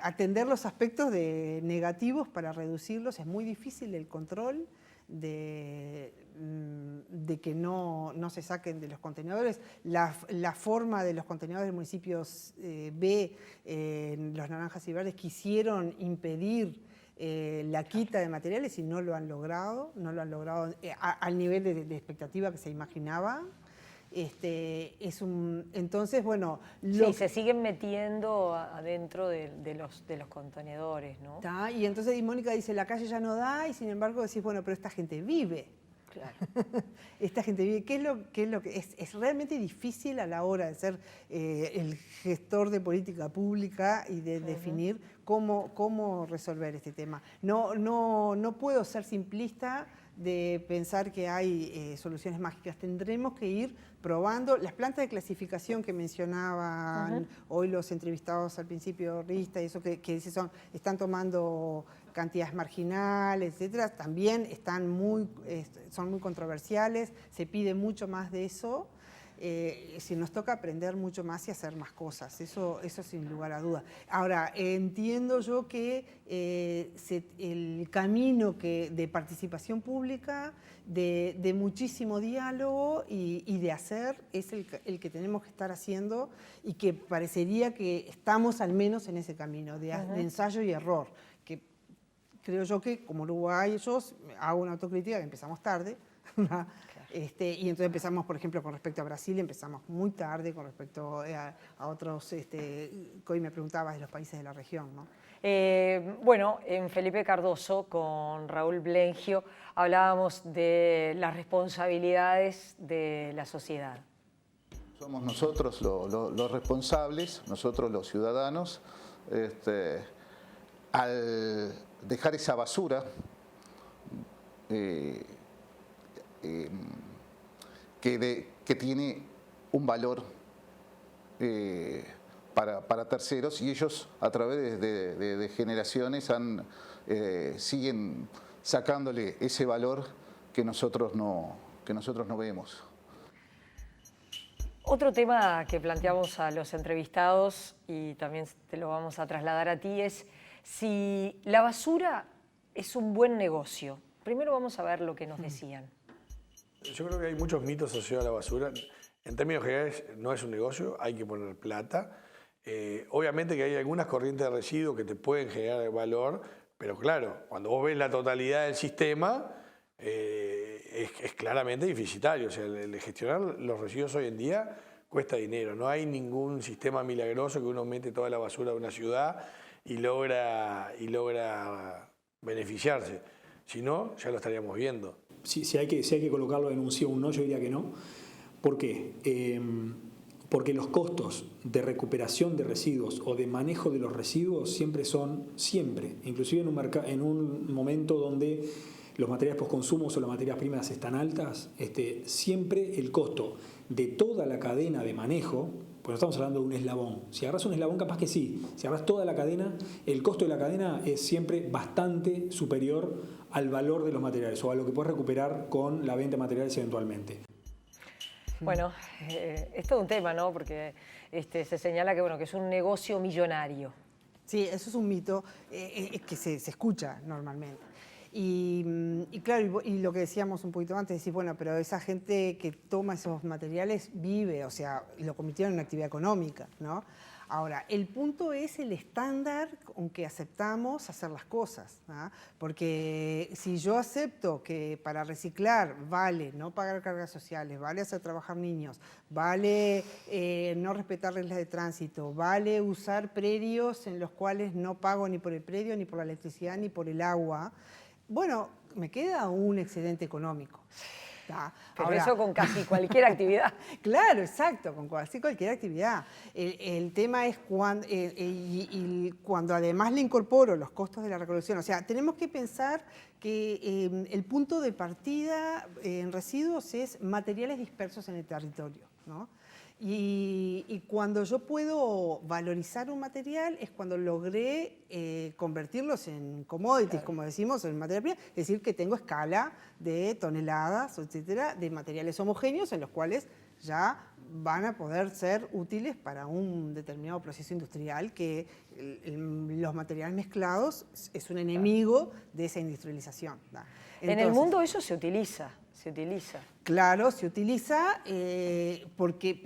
Atender los aspectos negativos para reducirlos es muy difícil, el control de que no se saquen de los contenedores. La forma de los contenedores del municipio B, los Naranjas y Verdes, quisieron impedir la quita de materiales y no lo han logrado al nivel de expectativa que se imaginaba. Entonces, bueno... Sí, se siguen metiendo adentro de los contenedores, ¿no? Y entonces Mónica dice, la calle ya no da, y sin embargo decís, bueno, pero esta gente vive. Claro. Esta gente vive. ¿Qué es lo que es realmente difícil a la hora de ser el gestor de política pública y de definir cómo resolver este tema? No puedo ser simplista de pensar que hay soluciones mágicas. Tendremos que ir probando. Las plantas de clasificación que mencionaban hoy los entrevistados al principio, Rista, y eso que están tomando cantidades marginales, etcétera, también son muy controversiales, se pide mucho más de eso. Si nos toca aprender mucho más y hacer más cosas, eso sin lugar a dudas. Ahora, entiendo yo que el camino de participación pública, de muchísimo diálogo y de hacer, es el que tenemos que estar haciendo, y que parecería que estamos al menos en ese camino de ensayo y error, que creo yo que como uruguayos hago una autocrítica que empezamos tarde. Y entonces empezamos, por ejemplo, con respecto a Brasil, empezamos muy tarde con respecto a otros, que hoy me preguntabas de los países de la región, ¿no? Bueno, en Felipe Cardoso, con Raúl Blengio, hablábamos de las responsabilidades de la sociedad. Somos nosotros los responsables, nosotros los ciudadanos, al dejar esa basura, que tiene un valor para terceros, y ellos a través de generaciones siguen sacándole ese valor que nosotros no vemos. Otro tema que planteamos a los entrevistados, y también te lo vamos a trasladar a ti, es si la basura es un buen negocio. Primero vamos a ver lo que nos decían. Yo creo que hay muchos mitos asociados a la basura. En términos generales, no es un negocio, hay que poner plata. Obviamente que hay algunas corrientes de residuos que te pueden generar valor, pero claro, cuando vos ves la totalidad del sistema, es claramente deficitario. O sea, el gestionar los residuos hoy en día cuesta dinero. No hay ningún sistema milagroso que uno mete toda la basura de una ciudad y logra beneficiarse. Si no, ya lo estaríamos viendo. Si hay que colocarlo en un sí o un no, yo diría que no. ¿Por qué? Porque los costos de recuperación de residuos o de manejo de los residuos siempre, inclusive en un momento donde los materiales postconsumos o las materias primas están altas, siempre el costo de toda la cadena de manejo, pues no estamos hablando de un eslabón. Si agarras un eslabón, capaz que sí. Si agarras toda la cadena, el costo de la cadena es siempre bastante superior al valor de los materiales o a lo que puedes recuperar con la venta de materiales eventualmente. Bueno, es todo un tema, ¿no? Porque se señala que, que es un negocio millonario. Sí, eso es un mito que se escucha normalmente. Y claro, y lo que decíamos un poquito antes, decir, bueno, pero esa gente que toma esos materiales vive, o sea, lo convirtieron en una actividad económica, ¿no? Ahora, el punto es el estándar con que aceptamos hacer las cosas, ¿no? Porque si yo acepto que para reciclar vale no pagar cargas sociales, vale hacer trabajar niños, vale no respetar reglas de tránsito, vale usar predios en los cuales no pago ni por el predio, ni por la electricidad, ni por el agua, bueno, me queda un excedente económico. Pero eso con casi cualquier actividad. Claro, exacto, con casi cualquier actividad. El tema es cuando además le incorporo los costos de la recolección. O sea, tenemos que pensar que el punto de partida en residuos es materiales dispersos en el territorio, ¿no? Y cuando yo puedo valorizar un material es cuando logré convertirlos en commodities, como decimos, en materia prima, es decir, que tengo escala de toneladas, etcétera, de materiales homogéneos en los cuales ya van a poder ser útiles para un determinado proceso industrial, que los materiales mezclados es un enemigo de esa industrialización. Entonces, en el mundo eso se utiliza. Claro, se utiliza, porque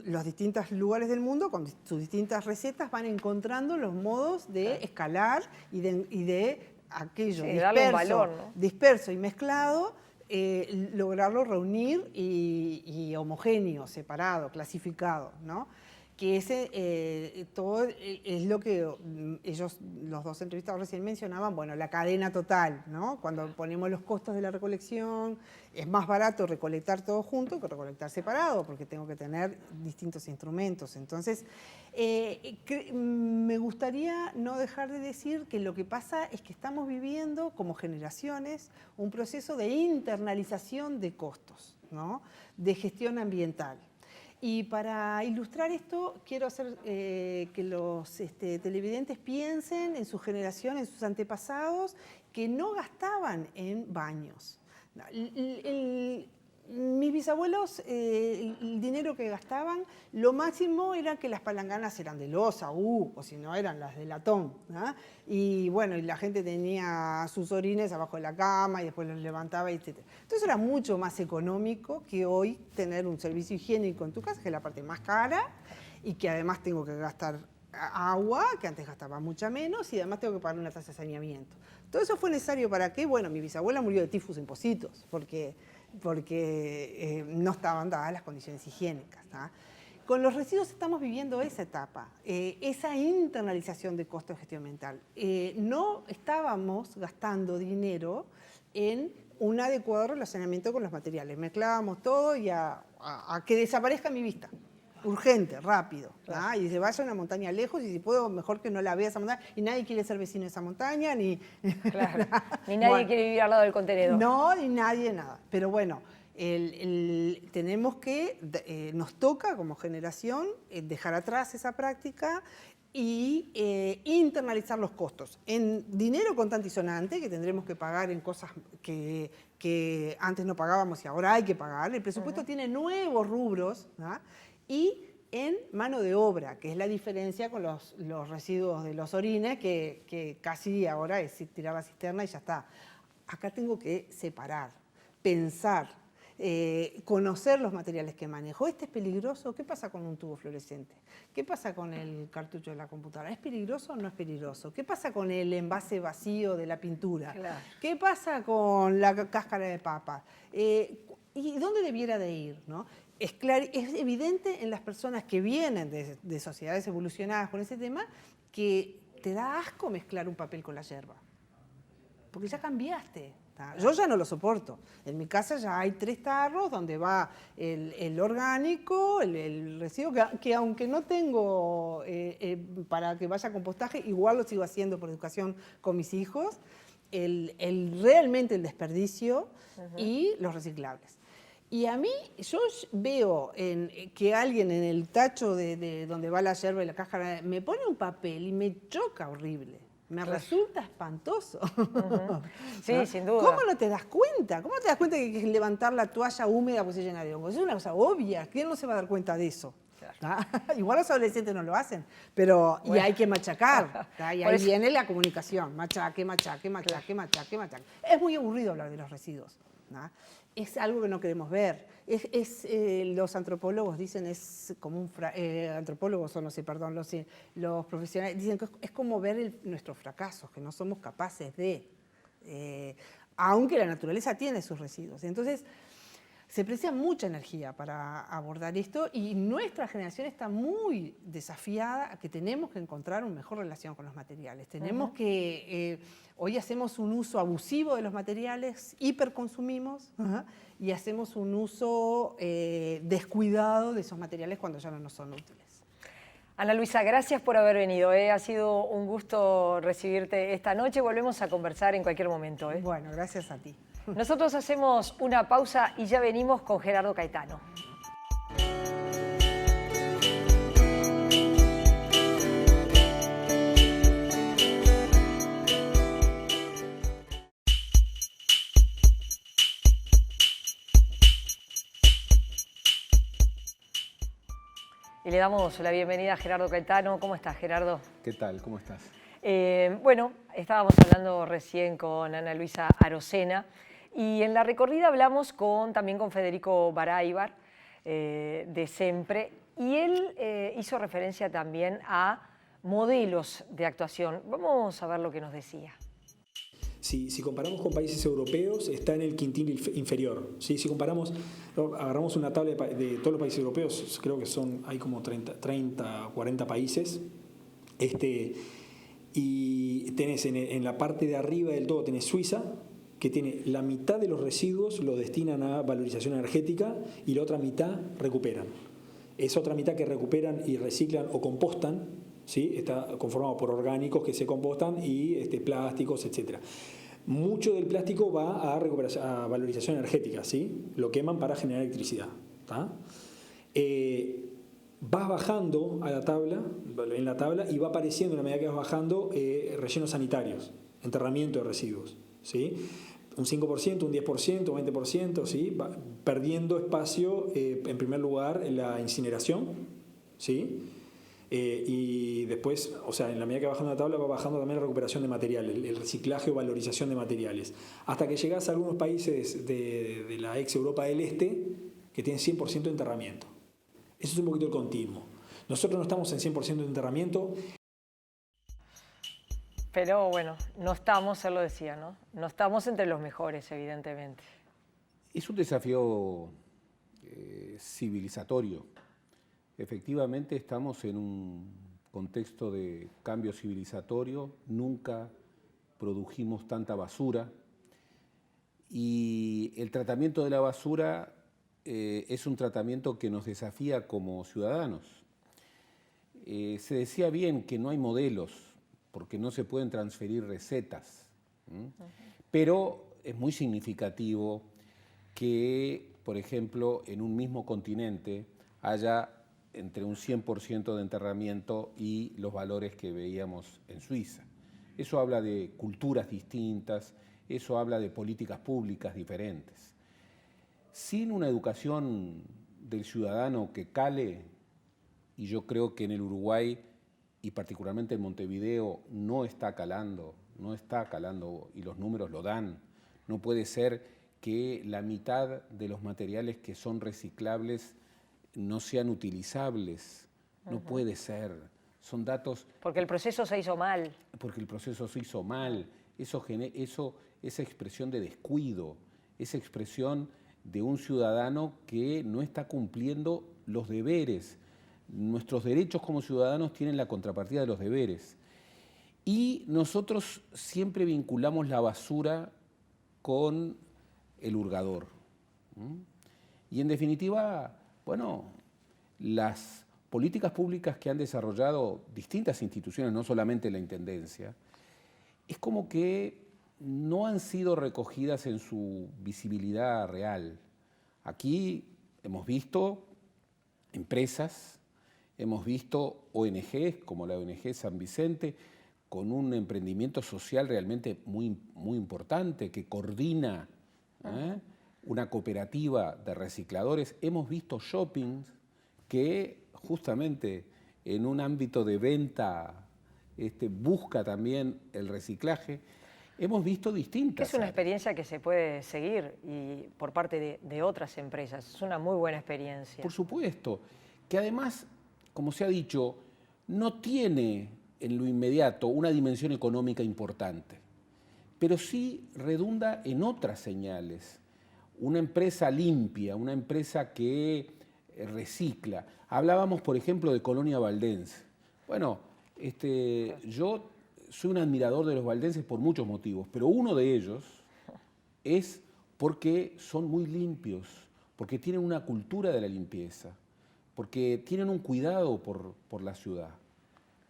los distintos lugares del mundo, con sus distintas recetas, van encontrando los modos de escalar y de aquello disperso y mezclado, lograrlo reunir y homogéneo, separado, clasificado, ¿no? Que ese todo es lo que ellos, los dos entrevistados recién mencionaban, bueno, la cadena total, ¿no? Cuando ponemos los costos de la recolección, es más barato recolectar todo junto que recolectar separado, porque tengo que tener distintos instrumentos. Entonces, me gustaría no dejar de decir que lo que pasa es que estamos viviendo, como generaciones, un proceso de internalización de costos, ¿no? De gestión ambiental. Y para ilustrar esto, quiero hacer que los televidentes piensen en su generación, en sus antepasados, que no gastaban en baños. Mis bisabuelos, el dinero que gastaban, lo máximo era que las palanganas eran de losa, o si no eran las de latón, ¿no? Y bueno, y la gente tenía sus orines abajo de la cama y después los levantaba, etc. Entonces era mucho más económico que hoy tener un servicio higiénico en tu casa, que es la parte más cara, y que además tengo que gastar agua, que antes gastaba mucha menos, y además tengo que pagar una tasa de saneamiento. Todo eso fue necesario para que, bueno, mi bisabuela murió de tifus en Pocitos, porque no estaban dadas las condiciones higiénicas, ¿no? Con los residuos estamos viviendo esa etapa, esa internalización de costos de gestión ambiental. No estábamos gastando dinero en un adecuado relacionamiento con los materiales. Mezclábamos todo y a que desaparezca mi vista. Urgente, rápido, ¿no? Y se vaya a una montaña lejos, y si puedo, mejor que no la vea esa montaña, y nadie quiere ser vecino de esa montaña, ni nadie quiere vivir al lado del contenedor. No, ni nadie, nada. Pero bueno, tenemos que, nos toca como generación dejar atrás esa práctica y internalizar los costos en dinero contante y sonante, que tendremos que pagar en cosas que antes no pagábamos y ahora hay que pagar. El presupuesto tiene nuevos rubros, ¿no? Y en mano de obra, que es la diferencia con los residuos de los orines, que casi ahora es tirar la cisterna y ya está. Acá tengo que separar, pensar, conocer los materiales que manejo. ¿Este es peligroso? ¿Qué pasa con un tubo fluorescente? ¿Qué pasa con el cartucho de la computadora? ¿Es peligroso o no es peligroso? ¿Qué pasa con el envase vacío de la pintura? Claro. ¿Qué pasa con la cáscara de papa? ¿Y dónde debiera de ir, ¿no? Es evidente en las personas que vienen de sociedades evolucionadas con ese tema que te da asco mezclar un papel con la yerba, porque ya cambiaste. Yo ya no lo soporto. En mi casa ya hay 3 tarros donde va el orgánico, el residuo, que aunque no tengo para que vaya a compostaje, igual lo sigo haciendo por educación con mis hijos, realmente el desperdicio y los reciclables. Y a mí, yo veo que alguien en el tacho de donde va la yerba y la cáscara me pone un papel y me choca horrible. Me resulta espantoso. Sí, ¿no? sin duda. ¿Cómo no te das cuenta? ¿Cómo no te das cuenta que levantar la toalla húmeda pues se llena de hongos? Es una cosa obvia. ¿Quién no se va a dar cuenta de eso? Claro. Igual los adolescentes no lo hacen, pero y hay que machacar. Y ahí viene la comunicación. Machaque. Es muy aburrido hablar de los residuos, ¿no? Es algo que no queremos ver. Los antropólogos dicen, es como antropólogos, o no sé, perdón, los profesionales dicen que es como ver nuestros fracasos, que no somos capaces de, aunque la naturaleza tiene sus residuos. Entonces, se precisa mucha energía para abordar esto y nuestra generación está muy desafiada a que tenemos que encontrar una mejor relación con los materiales. Tenemos que, hoy hacemos un uso abusivo de los materiales, hiperconsumimos y hacemos un uso descuidado de esos materiales cuando ya no nos son útiles. Ana Luisa, gracias por haber venido. Ha sido un gusto recibirte esta noche. Volvemos a conversar en cualquier momento. Bueno, gracias a ti. Nosotros hacemos una pausa y ya venimos con Gerardo Caetano. Y le damos la bienvenida a Gerardo Caetano. ¿Cómo estás, Gerardo? ¿Qué tal? ¿Cómo estás? Bueno, estábamos hablando recién con Ana Luisa Arocena y en la recorrida hablamos también con Federico Baráibar de SEMPRE y él hizo referencia también a modelos de actuación. Vamos a ver lo que nos decía. Si comparamos con países europeos, está en el quintil inferior. ¿Sí? Si comparamos, agarramos una tabla de todos los países europeos, creo que hay como 30 o 40 países, y tenés en la parte de arriba del todo, tenés Suiza, que tiene la mitad de los residuos lo destinan a valorización energética y la otra mitad recuperan. Esa otra mitad que recuperan y reciclan o compostan, ¿sí? Está conformado por orgánicos que se compostan y plásticos, etc. Mucho del plástico va a valorización energética, ¿sí? Lo queman para generar electricidad. Vas bajando en la tabla y va apareciendo, en la medida que vas bajando, rellenos sanitarios, enterramiento de residuos, ¿sí? Un 5%, un 10%, un 20%, ¿sí? Va perdiendo espacio, en primer lugar, en la incineración, ¿sí? Y después, o sea, en la medida que va bajando la tabla, va bajando también la recuperación de materiales, el reciclaje o valorización de materiales. Hasta que llegas a algunos países de la ex Europa del Este que tienen 100% de enterramiento. Eso es un poquito el continuo. Nosotros no estamos en 100% de enterramiento. Pero bueno, no estamos, él lo decía, ¿no? No estamos entre los mejores, evidentemente. Es un desafío civilizatorio. Efectivamente estamos en un contexto de cambio civilizatorio, nunca produjimos tanta basura y el tratamiento de la basura es un tratamiento que nos desafía como ciudadanos. Se decía bien que no hay modelos porque no se pueden transferir recetas, pero es muy significativo que, por ejemplo, en un mismo continente haya entre un 100% de enterramiento y los valores que veíamos en Suiza. Eso habla de culturas distintas, eso habla de políticas públicas diferentes. Sin una educación del ciudadano que cale, y yo creo que en el Uruguay y particularmente en Montevideo no está calando y los números lo dan. No puede ser que la mitad de los materiales que son reciclables no sean utilizables. No puede ser. Son datos... Porque el proceso se hizo mal. Porque el proceso se hizo mal. Esa expresión de descuido, esa expresión de un ciudadano que no está cumpliendo los deberes. Nuestros derechos como ciudadanos tienen la contrapartida de los deberes. Y nosotros siempre vinculamos la basura con el hurgador. Y en definitiva, bueno, las políticas públicas que han desarrollado distintas instituciones, no solamente la Intendencia, es como que no han sido recogidas en su visibilidad real. Aquí hemos visto empresas, hemos visto ONGs, como la ONG San Vicente, con un emprendimiento social realmente muy, muy importante, que coordina una cooperativa de recicladores. Hemos visto shoppings que justamente en un ámbito de venta busca también el reciclaje. Hemos visto distintas. Es una experiencia que se puede seguir y por parte de otras empresas. Es una muy buena experiencia. Por supuesto, que además, como se ha dicho, no tiene en lo inmediato una dimensión económica importante, pero sí redunda en otras señales. una empresa limpia, una empresa que recicla. Hablábamos, por ejemplo, de Colonia Valdense. Bueno, yo soy un admirador de los valdenses por muchos motivos, pero uno de ellos es porque son muy limpios, porque tienen una cultura de la limpieza, porque tienen un cuidado por la ciudad.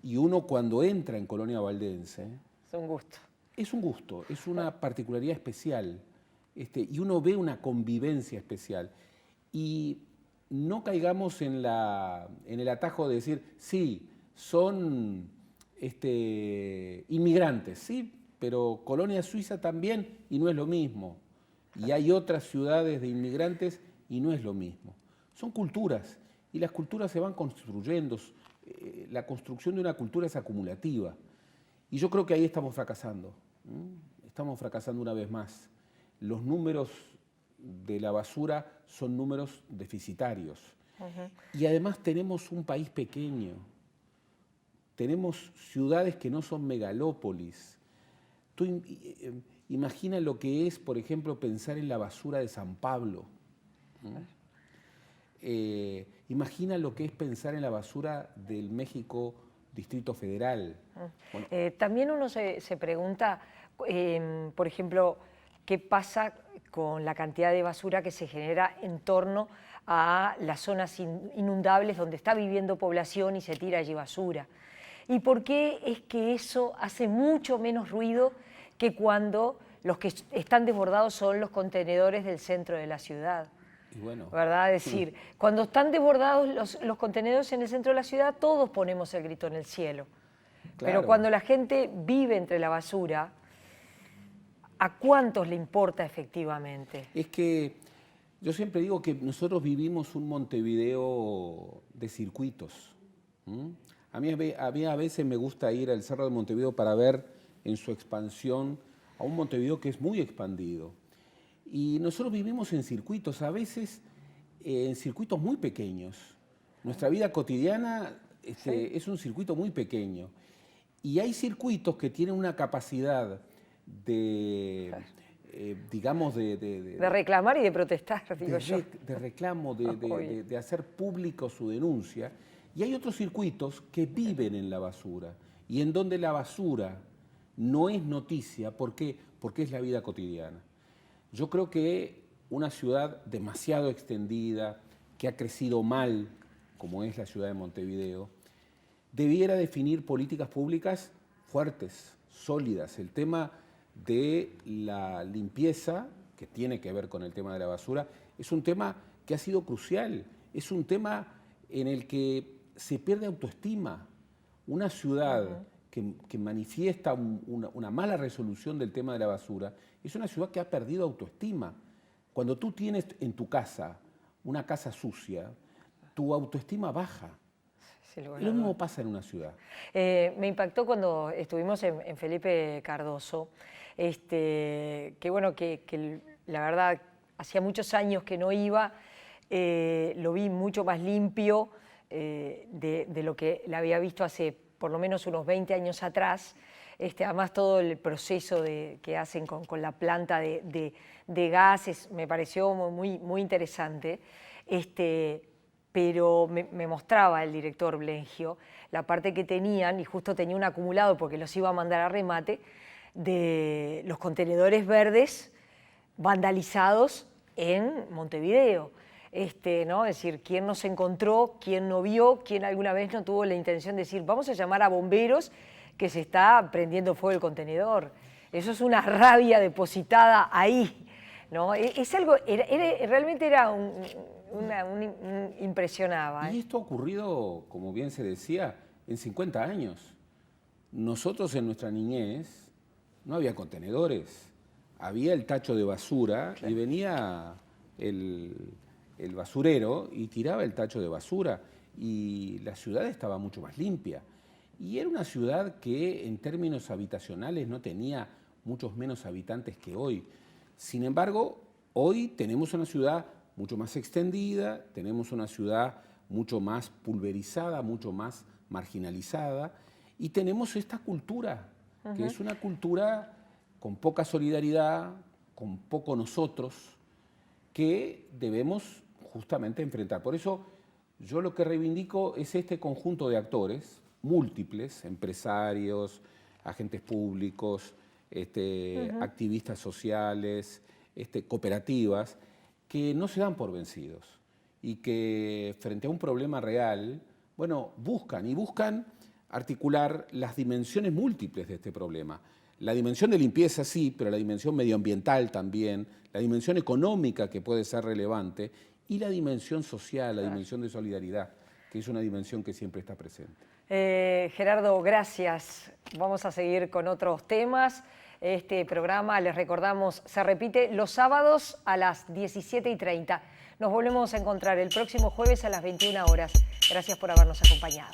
Y uno cuando entra en Colonia Valdense... Es un gusto. Es un gusto, es una particularidad especial. Y uno ve una convivencia especial. Y no caigamos en el atajo de decir, sí, son inmigrantes, sí, pero Colonia Suiza también y no es lo mismo. Y hay otras ciudades de inmigrantes y no es lo mismo. Son culturas y las culturas se van construyendo. La construcción de una cultura es acumulativa. Y yo creo que ahí estamos fracasando. Estamos fracasando una vez más. Los números de la basura son números deficitarios. Y además tenemos un país pequeño. Tenemos ciudades que no son megalópolis. Tú imagina lo que es, por ejemplo, pensar en la basura de San Pablo. Imagina lo que es pensar en la basura del México Distrito Federal. Bueno, también uno se pregunta, por ejemplo, qué pasa con la cantidad de basura que se genera en torno a las zonas inundables donde está viviendo población y se tira allí basura. ¿Y por qué es que eso hace mucho menos ruido que cuando los que están desbordados son los contenedores del centro de la ciudad? Y bueno, ¿verdad? Es decir, cuando están desbordados los contenedores en el centro de la ciudad, todos ponemos el grito en el cielo. Claro. Pero cuando la gente vive entre la basura, ¿a cuántos le importa efectivamente? Es que yo siempre digo que nosotros vivimos un Montevideo de circuitos. A mí a veces me gusta ir al Cerro de Montevideo para ver en su expansión a un Montevideo que es muy expandido. Y nosotros vivimos en circuitos, a veces en circuitos muy pequeños. Nuestra vida cotidiana es un circuito muy pequeño. Y hay circuitos que tienen una capacidad de, digamos, de reclamar y de protestar, digo yo. De reclamo, de hacer público su denuncia. Y hay otros circuitos que viven en la basura y en donde la basura no es noticia. ¿Por qué? Porque es la vida cotidiana. Yo creo que una ciudad demasiado extendida, que ha crecido mal, como es la ciudad de Montevideo, debiera definir políticas públicas fuertes, sólidas. El tema de la limpieza, que tiene que ver con el tema de la basura, es un tema que ha sido crucial. Es un tema en el que se pierde autoestima. Una ciudad que manifiesta una mala resolución del tema de la basura es una ciudad que ha perdido autoestima. Cuando tú tienes en tu casa una casa sucia, tu autoestima baja. Lo mismo pasa en una ciudad. Me impactó cuando estuvimos en Felipe Cardoso, que bueno, que la verdad hacía muchos años que no iba, lo vi mucho más limpio de lo que la había visto hace por lo menos unos 20 años atrás. Además todo el proceso que hacen con la planta de gases me pareció muy interesante. Pero me mostraba el director Blengio la parte que tenían, y justo tenía un acumulado porque los iba a mandar a remate, de los contenedores verdes vandalizados en Montevideo. ¿No? Es decir, quién no se encontró, quién no vio, quién alguna vez no tuvo la intención de decir vamos a llamar a bomberos que se está prendiendo fuego el contenedor. Eso es una rabia depositada ahí, ¿no? Es algo, realmente era impresionaba. Y esto ha ocurrido, como bien se decía, en 50 años. Nosotros en nuestra niñez no había contenedores, había el tacho de basura, claro, y venía el basurero y tiraba el tacho de basura y la ciudad estaba mucho más limpia. Y era una ciudad que en términos habitacionales no tenía muchos menos habitantes que hoy. Sin embargo, hoy tenemos una ciudad mucho más extendida, tenemos una ciudad mucho más pulverizada, mucho más marginalizada, y tenemos esta cultura, que es una cultura con poca solidaridad, con poco nosotros, que debemos justamente enfrentar. Por eso yo lo que reivindico es este conjunto de actores múltiples, empresarios, agentes públicos, activistas sociales, cooperativas, que no se dan por vencidos y que frente a un problema real, bueno, buscan articular las dimensiones múltiples de este problema. La dimensión de limpieza sí, pero la dimensión medioambiental también, la dimensión económica que puede ser relevante y la dimensión social, la dimensión de solidaridad, que es una dimensión que siempre está presente. Gerardo, gracias. Vamos a seguir con otros temas. Este programa, les recordamos, se repite los sábados a las 17:30. Nos volvemos a encontrar el próximo jueves a las 21 horas. Gracias por habernos acompañado.